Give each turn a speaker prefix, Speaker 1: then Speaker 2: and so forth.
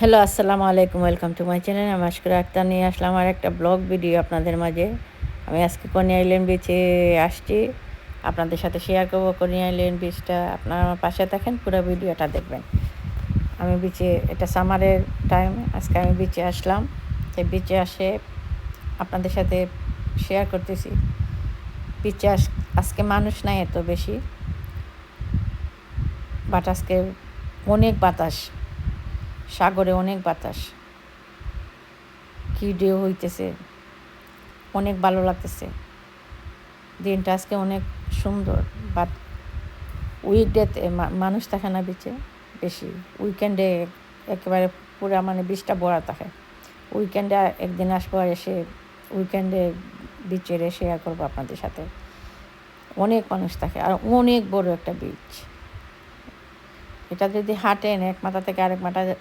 Speaker 1: Hello, আসসালামু আলাইকুম। Welcome to my channel. আমি আশকুরা আক্তার নিয়ে আসলাম আর একটা ব্লগ ভিডিও আপনাদের মাঝে। আমি আজকে কনি আইল্যান্ড বিচে আসছি। আপনাদের সাথে শেয়ার করবো কনি আইল্যান্ড বিচটা। আপনারা আমার পাশে থাকেন, পুরো ভিডিওটা দেখবেন। আমি বিচে, এটা সামারের টাইম, আজকে আমি বিচে আসলাম। এই বিচে আসে আপনাদের সাথে শেয়ার করতেছি। বিচে আজকে মানুষ নাই এত বেশি, বাট আজকে অনেক বাতাস, সাগরে অনেক বাতাস, কি ঢেউ হইতেছে, অনেক ভালো লাগতেছে। দিনটা আজকে অনেক সুন্দর, বাট উইকডেতে মানুষ থাকে না বিচে বেশি। উইকেন্ডে একেবারে পুরা মানে বিচটা ভরা থাকে। উইকেন্ডে একদিন আসবো, আর এসে উইকেন্ডে বিচের শেয়ার করবো আপনাদের সাথে। অনেক মানুষ থাকে আর অনেক বড় একটা বিচ। এটা যদি হাঁটেন এক মাথা থেকে আরেক মাথা যাই